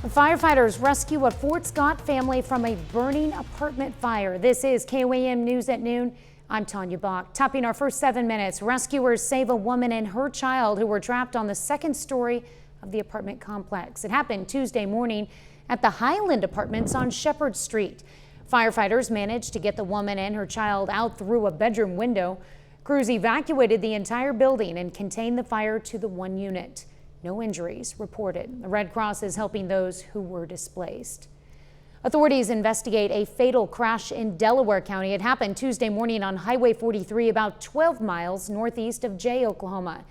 Firefighters rescue a Fort Scott family from a burning apartment fire. This is KOAM News at noon. I'm Tanya Bach. Topping our first 7 minutes, rescuers save a woman and her child who were trapped on the second story of the apartment complex. It happened Tuesday morning at the Highland Apartments on Shepherd Street. Firefighters managed to get the woman and her child out through a bedroom window. Crews evacuated the entire building and contained the fire to the one unit. No injuries reported. The Red Cross is helping those who were displaced. Authorities investigate a fatal crash in Delaware County. It happened Tuesday morning on Highway 43, about 12 miles northeast of Jay, Oklahoma.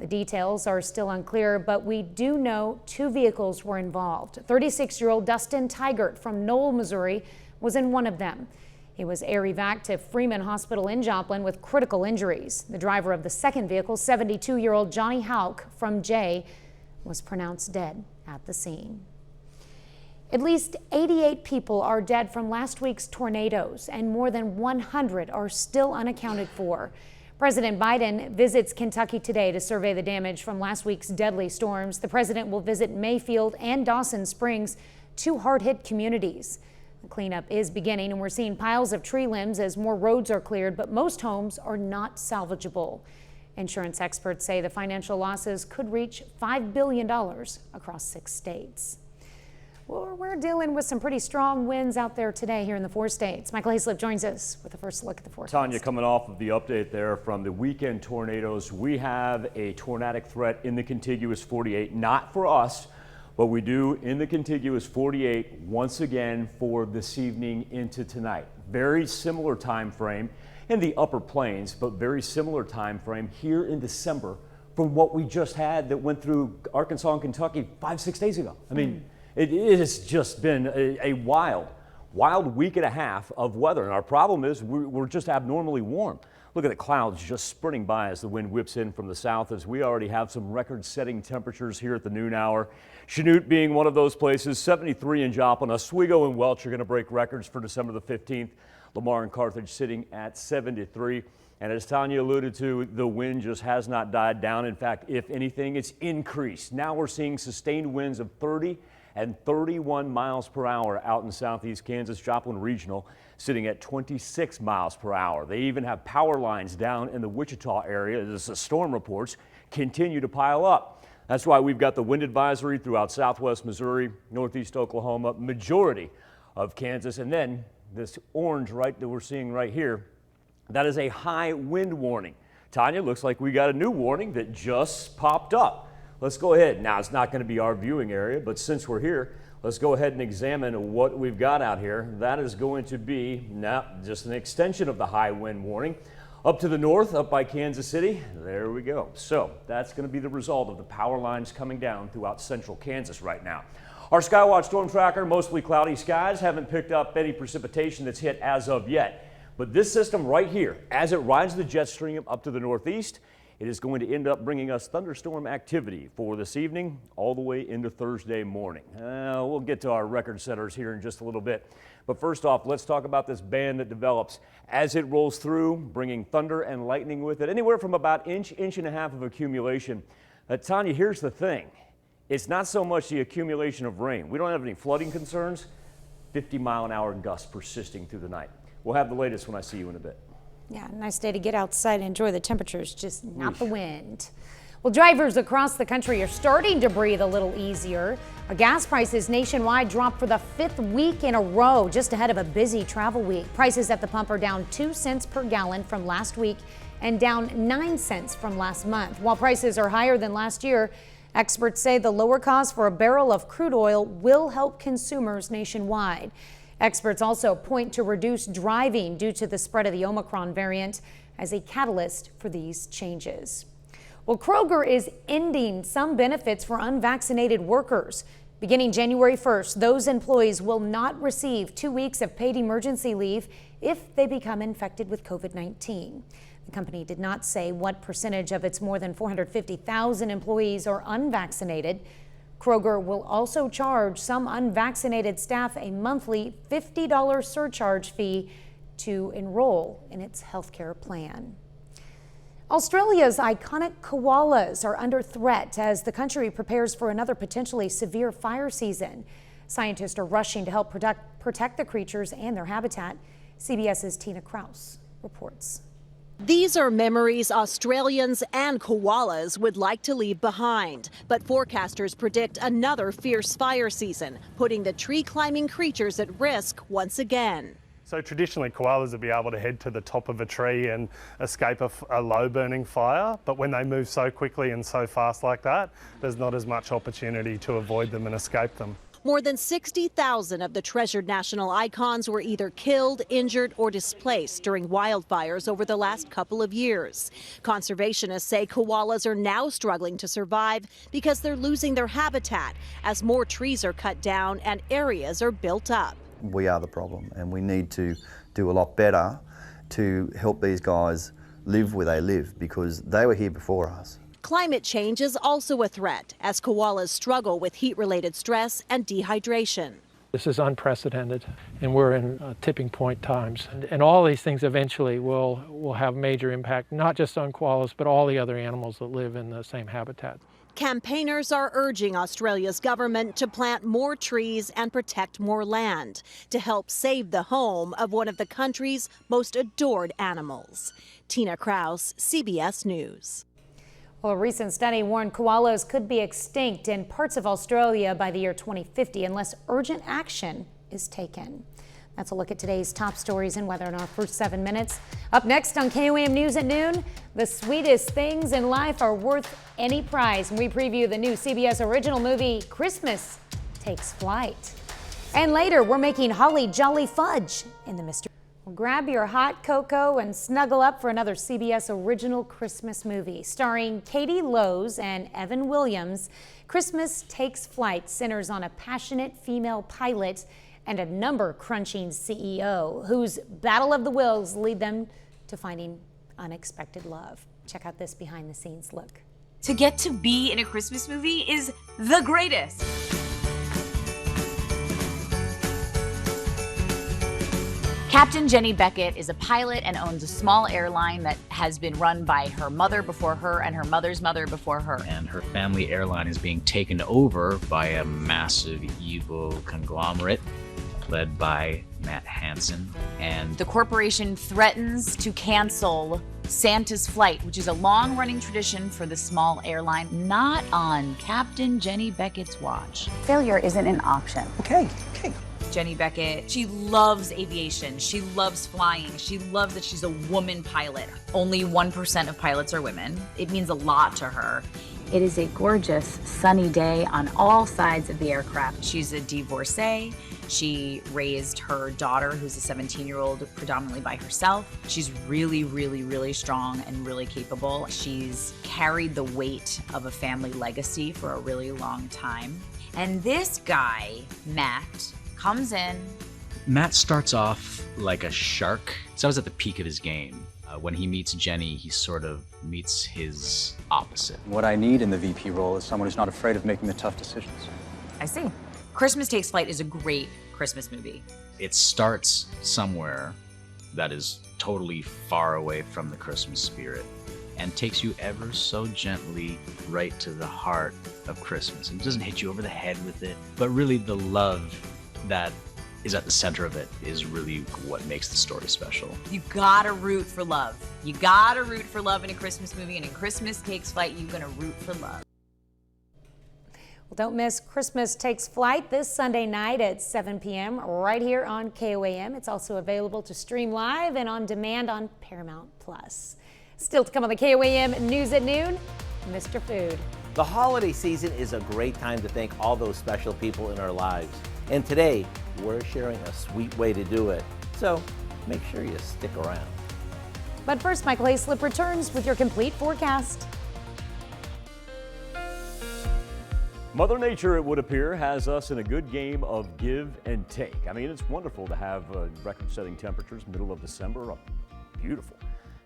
The details are still unclear, but we do know 2 vehicles were involved. 36-year-old Dustin Tigert from Knoll, Missouri, was in one of them. He was air evac to Freeman Hospital in Joplin with critical injuries. The driver of the second vehicle, 72-year-old Johnny Hauk from Jay, was pronounced dead at the scene. At least 88 people are dead from last week's tornadoes, and more than 100 are still unaccounted for. President Biden visits Kentucky today to survey the damage from last week's deadly storms. The president will visit Mayfield and Dawson Springs, 2 hard-hit communities. The cleanup is beginning, and we're seeing piles of tree limbs as more roads are cleared, but most homes are not salvageable. Insurance experts say the financial losses could reach $5 billion across 6 states. Well, we're dealing with some pretty strong winds out there today here in the 4 states. Michael Hayslip joins us with the first look at the forecast. Tanya, coming off of the update there from the weekend tornadoes, we have a tornadic threat in the contiguous 48, not for us, but we do in the contiguous 48 once again for this evening into tonight. Very similar time frame in the upper plains, but very similar time frame here in December from what we just had that went through Arkansas and Kentucky 5-6 days ago. I mean, it has just been a wild week and a half of weather. And our problem is we're just abnormally warm. Look at the clouds just sprinting by as the wind whips in from the south, as we already have some record-setting temperatures here at the noon hour. Chanute being one of those places, 73 in Joplin. Oswego and Welch are going to break records for December the 15th. Lamar and Carthage sitting at 73. And as Tanya alluded to, the wind just has not died down. In fact, if anything, it's increased. Now we're seeing sustained winds of 30 and 31 miles per hour out in southeast Kansas. Joplin Regional sitting at 26 miles per hour. They even have power lines down in the Wichita area as the storm reports continue to pile up. That's why we've got the wind advisory throughout southwest Missouri, northeast Oklahoma, majority of Kansas, and then this orange right that we're seeing right here, that is a high wind warning. Tanya, looks like we got a new warning that just popped up. Let's go ahead. Now, it's not going to be our viewing area, but since we're here, let's go ahead and examine what we've got out here. That is going to be now just an extension of the high wind warning. Up to the north, up by Kansas City, there we go. So that's going to be the result of the power lines coming down throughout central Kansas right now. Our Skywatch storm tracker, mostly cloudy skies, haven't picked up any precipitation that's hit as of yet. But this system right here, as it rides the jet stream up to the northeast, it is going to end up bringing us thunderstorm activity for this evening all the way into Thursday morning. We'll get to our record setters here in just a little bit. But first off, let's talk about this band that develops as it rolls through, bringing thunder and lightning with it, anywhere from about inch and a half of accumulation. Tanya, here's the thing. It's not so much the accumulation of rain. We don't have any flooding concerns. 50-mile-an-hour gusts persisting through the night. We'll have the latest when I see you in a bit. Yeah, nice day to get outside and enjoy the temperatures, just not the wind. Well, drivers across the country are starting to breathe a little easier. Gas prices nationwide dropped for the 5th week in a row, just ahead of a busy travel week. Prices at the pump are down 2 cents per gallon from last week and down 9 cents from last month. While prices are higher than last year, experts say the lower cost for a barrel of crude oil will help consumers nationwide. Experts also point to reduced driving due to the spread of the Omicron variant as a catalyst for these changes. Well, Kroger is ending some benefits for unvaccinated workers. Beginning January 1st, those employees will not receive 2 weeks of paid emergency leave if they become infected with COVID-19. The company did not say what percentage of its more than 450,000 employees are unvaccinated. Kroger will also charge some unvaccinated staff a monthly $50 surcharge fee to enroll in its health care plan. Australia's iconic koalas are under threat as the country prepares for another potentially severe fire season. Scientists are rushing to help protect the creatures and their habitat. CBS's Tina Kraus reports. These are memories Australians and koalas would like to leave behind. But forecasters predict another fierce fire season, putting the tree-climbing creatures at risk once again. So traditionally, koalas would be able to head to the top of a tree and escape a low-burning fire. But when they move so quickly and so fast like that, there's not as much opportunity to avoid them and escape them. More than 60,000 of the treasured national icons were either killed, injured, or displaced during wildfires over the last couple of years. Conservationists say koalas are now struggling to survive because they're losing their habitat as more trees are cut down and areas are built up. We are the problem, and we need to do a lot better to help these guys live where they live, because they were here before us. Climate change is also a threat as koalas struggle with heat-related stress and dehydration. This is unprecedented, and we're in tipping point times. And all these things eventually will have major impact, not just on koalas, but all the other animals that live in the same habitat. Campaigners are urging Australia's government to plant more trees and protect more land to help save the home of one of the country's most adored animals. Tina Kraus, CBS News. Well, a recent study warned koalas could be extinct in parts of Australia by the year 2050 unless urgent action is taken. That's a look at today's top stories and weather in our first 7 minutes. Up next on KOAM News at noon, the sweetest things in life are worth any price. And we preview the new CBS original movie, Christmas Takes Flight. And later, we're making holly jolly fudge in the mystery. Well, grab your hot cocoa and snuggle up for another CBS original Christmas movie. Starring Katie Lowes and Evan Williams, Christmas Takes Flight centers on a passionate female pilot and a number-crunching CEO whose battle of the wills lead them to finding unexpected love. Check out this behind-the-scenes look. To get to be in a Christmas movie is the greatest. Captain Jenny Beckett is a pilot and owns a small airline that has been run by her mother before her and her mother's mother before her. And her family airline is being taken over by a massive evil conglomerate led by Matt Hansen. And the corporation threatens to cancel Santa's flight, which is a long-running tradition for the small airline, not on Captain Jenny Beckett's watch. Failure isn't an option. Okay. Jenny Beckett, she loves aviation. She loves flying. She loves that she's a woman pilot. Only 1% of pilots are women. It means a lot to her. It is a gorgeous, sunny day on all sides of the aircraft. She's a divorcee. She raised her daughter, who's a 17-year-old, predominantly by herself. She's really, really, really strong and really capable. She's carried the weight of a family legacy for a really long time. And this guy, Matt, comes in. Matt starts off like a shark. So I was at the peak of his game. When he meets Jenny, he sort of meets his opposite. What I need in the VP role is someone who's not afraid of making the tough decisions. I see. Christmas Takes Flight is a great Christmas movie. It starts somewhere that is totally far away from the Christmas spirit and takes you ever so gently right to the heart of Christmas. It doesn't hit you over the head with it, but really the love that is at the center of it is really what makes the story special. You gotta root for love. You gotta root for love in a Christmas movie, and in Christmas Takes Flight, you're gonna root for love. Well, don't miss Christmas Takes Flight this Sunday night at 7 p.m. right here on KOAM. It's also available to stream live and on demand on Paramount+. Still to come on the KOAM News at noon, Mr. Food. The holiday season is a great time to thank all those special people in our lives. And today, we're sharing a sweet way to do it. So make sure you stick around. But first, Michael Hayslip returns with your complete forecast. Mother Nature, it would appear, has us in a good game of give and take. I mean, it's wonderful to have record-setting temperatures, middle of December, beautiful.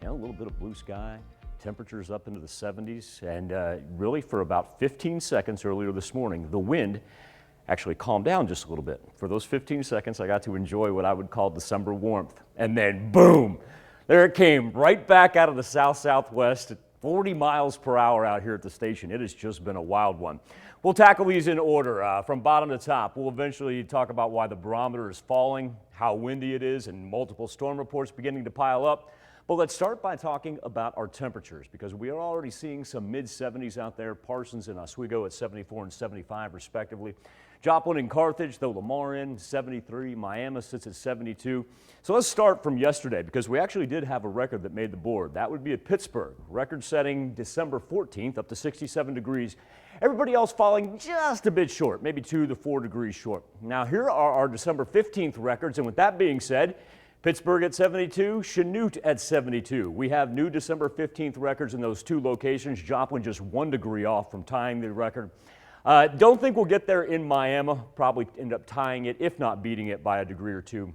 You know, a little bit of blue sky, temperatures up into the 70s, and really for about 15 seconds earlier this morning, the wind actually calmed down just a little bit. For those 15 seconds, I got to enjoy what I would call December warmth. And then, boom, There it came, right back out of the south-southwest at 40 miles per hour out here at the station. It has just been a wild one. We'll tackle these in order, from bottom to top. We'll eventually talk about why the barometer is falling, how windy it is, and multiple storm reports beginning to pile up. But let's start by talking about our temperatures, because we are already seeing some mid-70s out there. Parsons and Oswego at 74 and 75 respectively. Joplin and Carthage, though Lamar in 73, Miami sits at 72. So let's start from yesterday, because we actually did have a record that made the board. That would be at Pittsburgh, record-setting December 14th, up to 67 degrees. Everybody else falling just a bit short, maybe 2 to 4 degrees short. Now here are our December 15th records, and with that being said, Pittsburgh at 72, Chanute at 72. We have new December 15th records in those two locations. Joplin just 1 degree off from tying the record. Don't think we'll get there in Miami. Probably end up tying it, if not beating it by a degree or two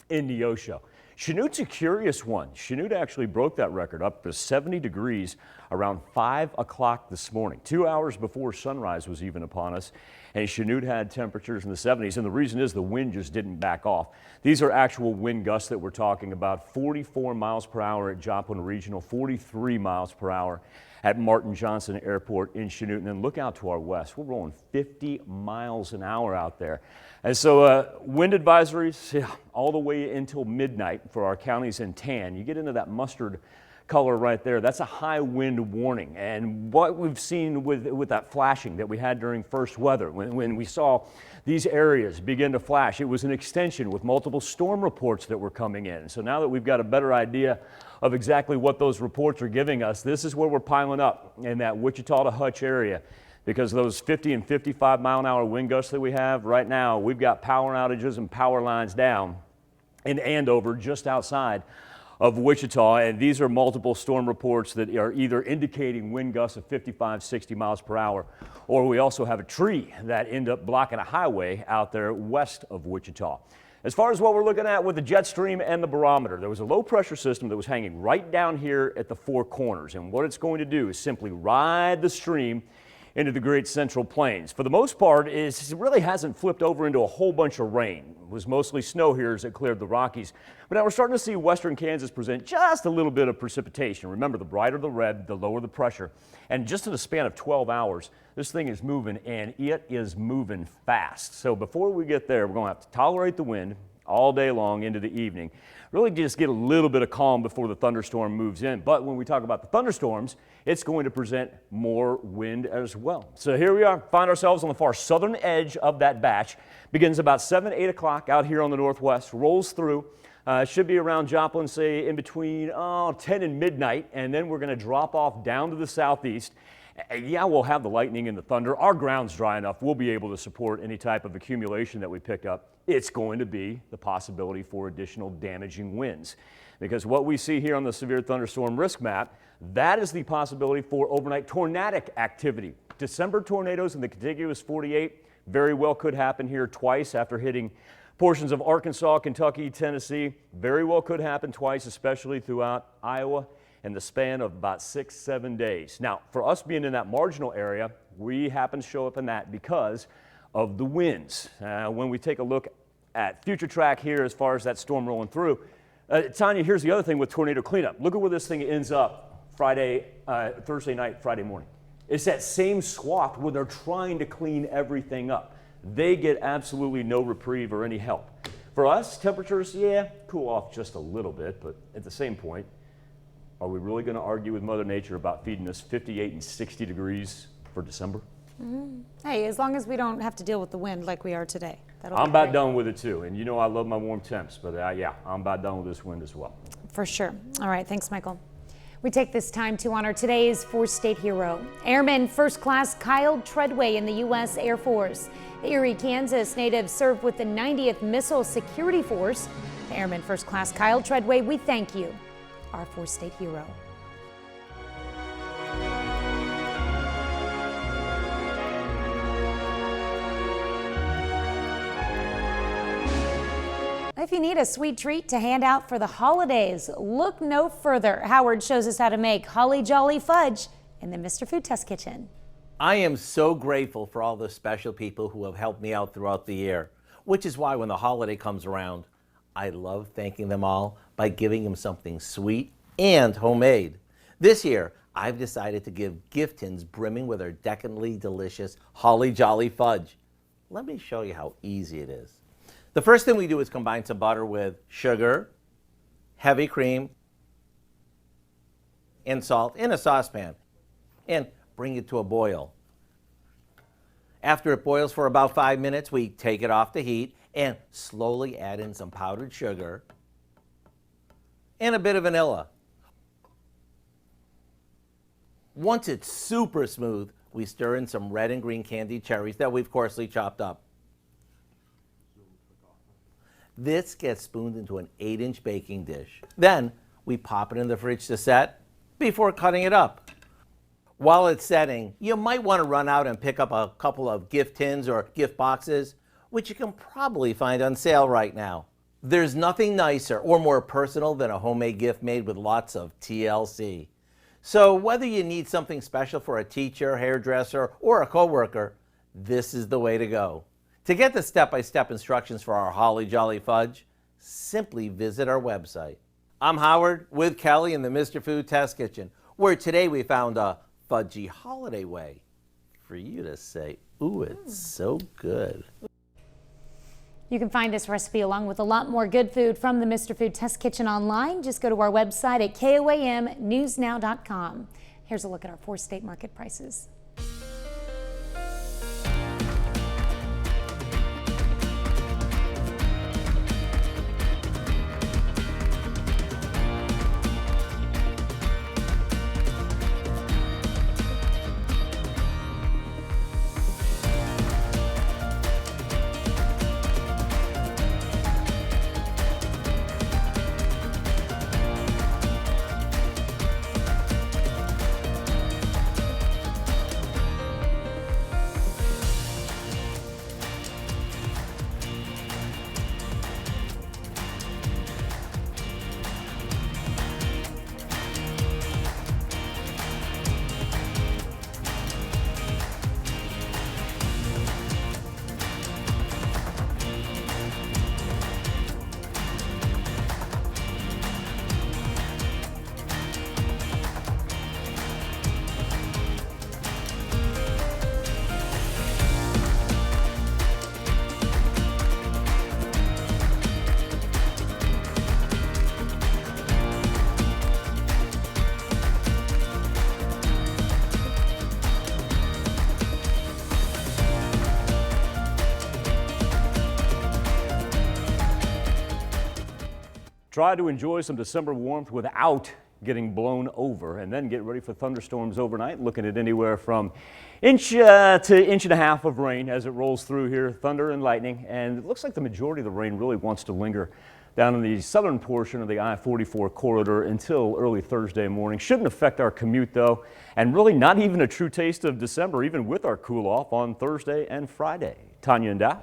in Neosho. Chanute's a curious one. Chanute actually broke that record up to 70 degrees around 5 o'clock this morning, 2 hours before sunrise was even upon us. And Chanute had temperatures in the 70s, and the reason is the wind just didn't back off. These are actual wind gusts that we're talking about. 44 miles per hour at Joplin Regional, 43 miles per hour at Martin Johnson Airport in Chanute. And then look out to our west. We're rolling 50 miles an hour out there. And so wind advisories all the way until midnight for our counties in tan. You get into that mustard color right there, that's a high wind warning. And what we've seen with that flashing that we had during first weather, when we saw these areas begin to flash, it was an extension with multiple storm reports that were coming in. So now that we've got a better idea of exactly what those reports are giving us, this is where we're piling up in that Wichita to Hutch area. Because those 50 and 55 mile an hour wind gusts that we have right now, we've got power outages and power lines down in Andover just outside of Wichita, and these are multiple storm reports that are either indicating wind gusts of 55, 60 miles per hour, or we also have a tree that end up blocking a highway out there west of Wichita. As far as what we're looking at with the jet stream and the barometer, there was a low pressure system that was hanging right down here at the four corners, and what it's going to do is simply ride the stream into the Great Central Plains. For the most part, it really hasn't flipped over into a whole bunch of rain. It was mostly snow here as it cleared the Rockies. But now we're starting to see western Kansas present just a little bit of precipitation. Remember, the brighter the red, the lower the pressure. And just in a span of 12 hours, this thing is moving, and it is moving fast. So before we get there, we're going to have to tolerate the wind all day long into the evening. Really just get a little bit of calm before the thunderstorm moves in. But when we talk about the thunderstorms, it's going to present more wind as well. So here we are, find ourselves on the far southern edge of that batch. Begins about 7, 8 o'clock out here on the northwest, rolls through. Should be around Joplin, say in between 10 and midnight, and then we're going to drop off down to the southeast. Yeah, we'll have the lightning and the thunder. Our ground's dry enough. We'll be able to support any type of accumulation that we pick up. It's going to be the possibility for additional damaging winds. Because what we see here on the severe thunderstorm risk map, that is the possibility for overnight tornadic activity. December tornadoes in the contiguous 48 very well could happen here twice after hitting portions of Arkansas, Kentucky, Tennessee. Very well could happen twice, especially throughout Iowa, in the span of about 6-7 days. Now, for us being in that marginal area, we happen to show up in that because of the winds. When we take a look at future track here as far as that storm rolling through, Tanya, here's the other thing with tornado cleanup. Look at where this thing ends up Thursday night, Friday morning. It's that same swath where they're trying to clean everything up. They get absolutely no reprieve or any help. For us, temperatures, yeah, cool off just a little bit, but at the same point, are we really going to argue with Mother Nature about feeding us 58 and 60 degrees for December? Mm-hmm. Hey, as long as we don't have to deal with the wind like we are today. I'm about done with it too. And you know I love my warm temps, but yeah, I'm about done with this wind as well. For sure. All right, thanks, Michael. We take this time to honor today's four-state hero, Airman First Class Kyle Treadway in the U.S. Air Force. The Erie, Kansas native served with the 90th Missile Security Force. Airman First Class Kyle Treadway, we thank you, our four-state hero. If you need a sweet treat to hand out for the holidays, look no further. Howard shows us how to make Holly Jolly Fudge in the Mr. Food Test Kitchen. I am so grateful for all the special people who have helped me out throughout the year, which is why when the holiday comes around, I love thanking them all by giving them something sweet and homemade. This year, I've decided to give gift tins brimming with our decadently delicious Holly Jolly Fudge. Let me show you how easy it is. The first thing we do is combine some butter with sugar, heavy cream, and salt in a saucepan, and bring it to a boil. After it boils for about 5 minutes, we take it off the heat and slowly add in some powdered sugar and a bit of vanilla. Once it's super smooth, we stir in some red and green candied cherries that we've coarsely chopped up. This gets spooned into an 8-inch baking dish. Then we pop it in the fridge to set before cutting it up. While it's setting, you might want to run out and pick up a couple of gift tins or gift boxes, which you can probably find on sale right now. There's nothing nicer or more personal than a homemade gift made with lots of TLC. So whether you need something special for a teacher, hairdresser, or a coworker, this is the way to go. To get the step-by-step instructions for our Holly Jolly Fudge, simply visit our website. I'm Howard with Kelly in the Mr. Food Test Kitchen, where today we found a fudgy holiday way for you to say, ooh, it's so good. You can find this recipe along with a lot more good food from the Mr. Food Test Kitchen online. Just go to our website at koamnewsnow.com. Here's a look at our 4-state market prices. Try to enjoy some December warmth without getting blown over, and then get ready for thunderstorms overnight. Looking at anywhere from inch to inch and a half of rain as it rolls through here, thunder and lightning. And it looks like the majority of the rain really wants to linger down in the southern portion of the I-44 corridor until early Thursday morning. Shouldn't affect our commute though, and really not even a true taste of December, even with our cool off on Thursday and Friday. Tanya and Dow.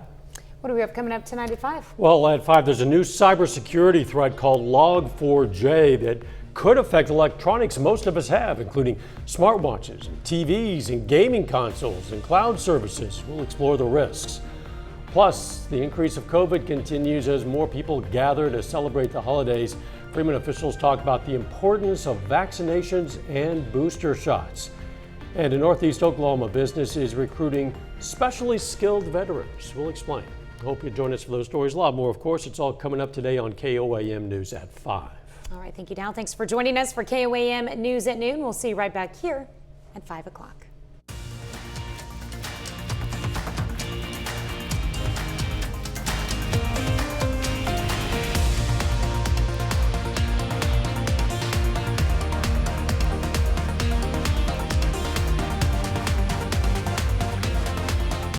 What do we have coming up tonight at 5? Well, at 5, there's a new cybersecurity threat called Log4j that could affect electronics most of us have, including smartwatches, and TVs, and gaming consoles, and cloud services. We'll explore the risks. Plus, the increase of COVID continues as more people gather to celebrate the holidays. Freeman officials talk about the importance of vaccinations and booster shots. And a Northeast Oklahoma business is recruiting specially skilled veterans. We'll explain. Hope you join us for those stories. A lot more, of course. It's all coming up today on KOAM News at 5. All right, thank you, Dow. Thanks for joining us for KOAM News at noon. We'll see you right back here at 5 o'clock.